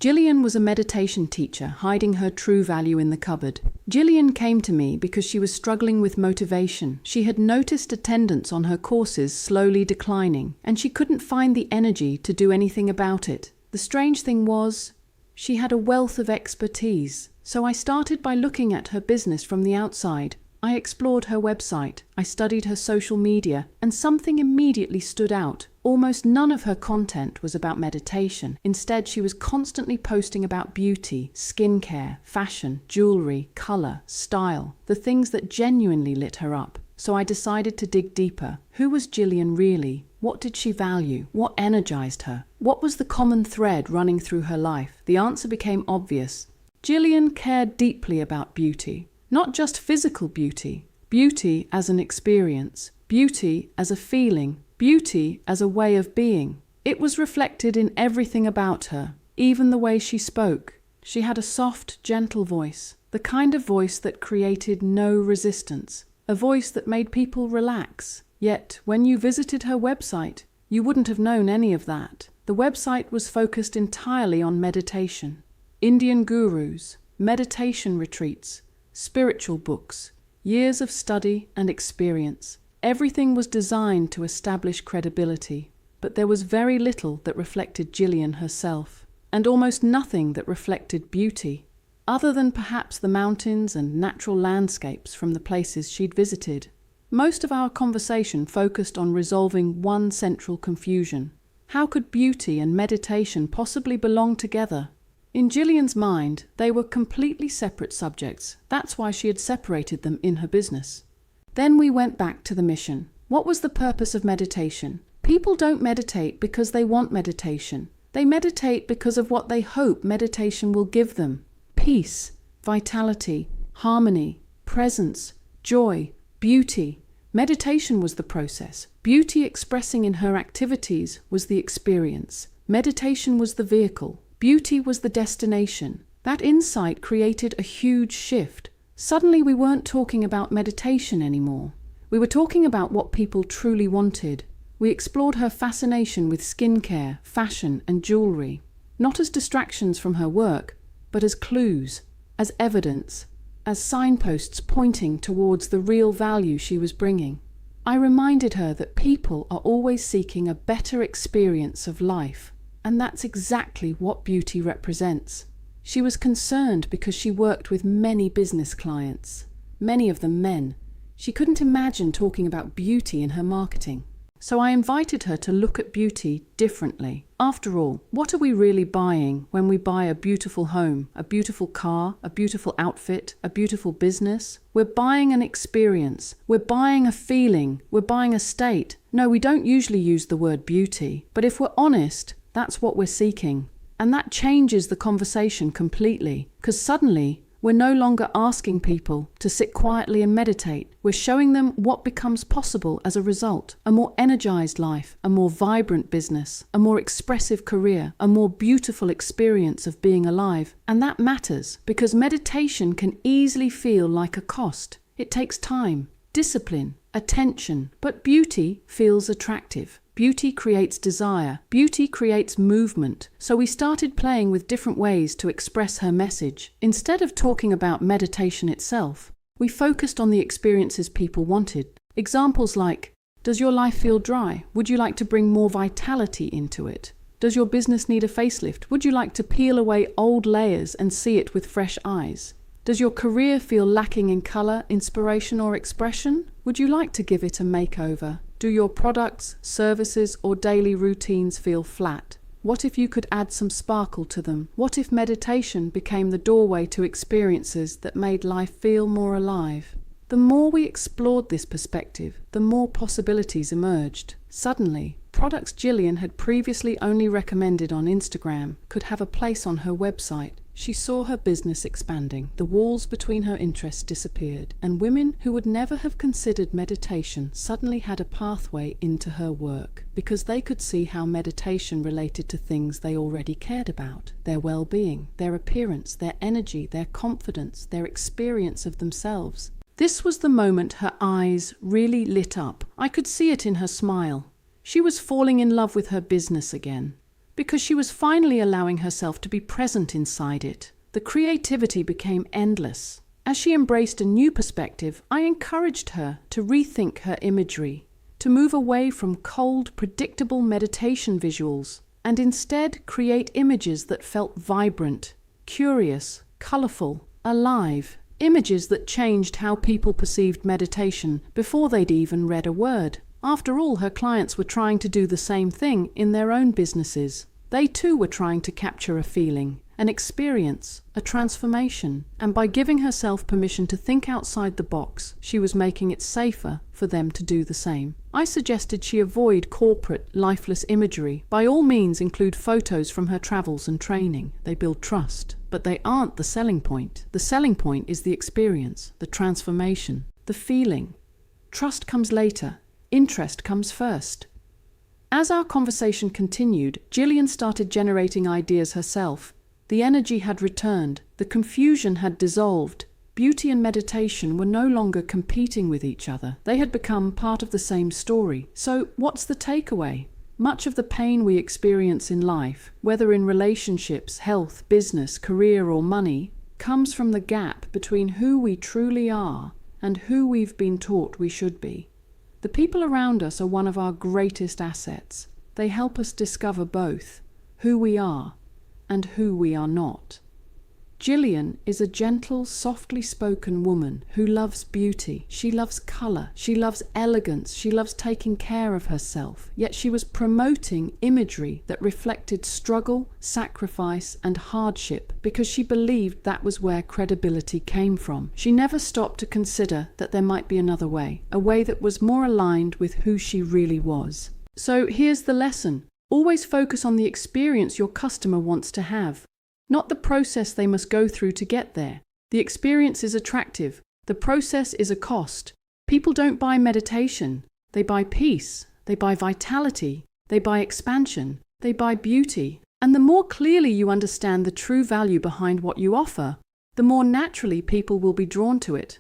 Gillian was a meditation teacher, hiding her true value in the cupboard. Gillian came to me because she was struggling with motivation. She had noticed attendance on her courses slowly declining, and she couldn't find the energy to do anything about it. The strange thing was, she had a wealth of expertise. So I started by looking at her business from the outside. I explored her website, I studied her social media, and something immediately stood out. Almost none of her content was about meditation. Instead, she was constantly posting about beauty, skincare, fashion, jewelry, color, style, the things that genuinely lit her up. So I decided to dig deeper. Who was Gillian really? What did she value? What energized her? What was the common thread running through her life? The answer became obvious. Gillian cared deeply about beauty. Not just physical beauty, beauty as an experience, beauty as a feeling, beauty as a way of being. It was reflected in everything about her, even the way she spoke. She had a soft, gentle voice, the kind of voice that created no resistance, a voice that made people relax. Yet, when you visited her website, you wouldn't have known any of that. The website was focused entirely on meditation. Indian gurus, meditation retreats, spiritual books, years of study and experience. Everything was designed to establish credibility, but there was very little that reflected Gillian herself, and almost nothing that reflected beauty, other than perhaps the mountains and natural landscapes from the places she'd visited. Most of our conversation focused on resolving one central confusion. How could beauty and meditation possibly belong together? In Gillian's mind, they were completely separate subjects. That's why she had separated them in her business. Then we went back to the mission. What was the purpose of meditation? People don't meditate because they want meditation. They meditate because of what they hope meditation will give them. Peace, vitality, harmony, presence, joy, beauty. Meditation was the process. Beauty expressing in her activities was the experience. Meditation was the vehicle. Beauty was the destination. That insight created a huge shift. Suddenly we weren't talking about meditation anymore. We were talking about what people truly wanted. We explored her fascination with skincare, fashion, and jewelry, not as distractions from her work, but as clues, as evidence, as signposts pointing towards the real value she was bringing. I reminded her that people are always seeking a better experience of life. And that's exactly what beauty represents. She was concerned because she worked with many business clients, many of them men. She couldn't imagine talking about beauty in her marketing. So I invited her to look at beauty differently. After all, what are we really buying when we buy a beautiful home, a beautiful car, a beautiful outfit, a beautiful business? We're buying an experience. We're buying a feeling. We're buying a state. No, we don't usually use the word beauty. But if we're honest, that's what we're seeking. And that changes the conversation completely, because suddenly we're no longer asking people to sit quietly and meditate. We're showing them what becomes possible as a result. A more energized life, a more vibrant business, a more expressive career, a more beautiful experience of being alive. And that matters, because meditation can easily feel like a cost. It takes time, discipline, attention, but beauty feels attractive. Beauty creates desire. Beauty creates movement. So we started playing with different ways to express her message. Instead of talking about meditation itself, we focused on the experiences people wanted. Examples like, does your life feel dry? Would you like to bring more vitality into it? Does your business need a facelift? Would you like to peel away old layers and see it with fresh eyes? Does your career feel lacking in color, inspiration, or expression? Would you like to give it a makeover? Do your products, services, or daily routines feel flat? What if you could add some sparkle to them? What if meditation became the doorway to experiences that made life feel more alive? The more we explored this perspective, the more possibilities emerged. Suddenly, products Gillian had previously only recommended on Instagram could have a place on her website. She saw her business expanding. The walls between her interests disappeared, and women who would never have considered meditation suddenly had a pathway into her work, because they could see how meditation related to things they already cared about: their well-being, their appearance, their energy, their confidence, their experience of themselves. This was the moment her eyes really lit up. I could see it in her smile. She was falling in love with her business again. because she was finally allowing herself to be present inside it. The creativity became endless. As she embraced a new perspective, I encouraged her to rethink her imagery, to move away from cold, predictable meditation visuals, and instead create images that felt vibrant, curious, colorful, alive, images that changed how people perceived meditation before they'd even read a word. After all, her clients were trying to do the same thing in their own businesses. They too were trying to capture a feeling, an experience, a transformation, and by giving herself permission to think outside the box, she was making it safer for them to do the same. I suggested she avoid corporate, lifeless imagery. By all means, include photos from her travels and training. They build trust, but they aren't the selling point. The selling point is the experience, the transformation, the feeling. Trust comes later. Interest comes first. As our conversation continued, Gillian started generating ideas herself. The energy had returned, the confusion had dissolved. Beauty and meditation were no longer competing with each other. They had become part of the same story. So, what's the takeaway? Much of the pain we experience in life, whether in relationships, health, business, career, or money, comes from the gap between who we truly are and who we've been taught we should be. The people around us are one of our greatest assets. They help us discover both who we are and who we are not. Gillian is a gentle, softly spoken woman who loves beauty. She loves color. She loves elegance. She loves taking care of herself. Yet she was promoting imagery that reflected struggle, sacrifice, and hardship because she believed that was where credibility came from. She never stopped to consider that there might be another way, a way that was more aligned with who she really was. So here's the lesson. Always focus on the experience your customer wants to have, not the process they must go through to get there. The experience is attractive. The process is a cost. People don't buy meditation. They buy peace. They buy vitality. They buy expansion. They buy beauty. And the more clearly you understand the true value behind what you offer, the more naturally people will be drawn to it.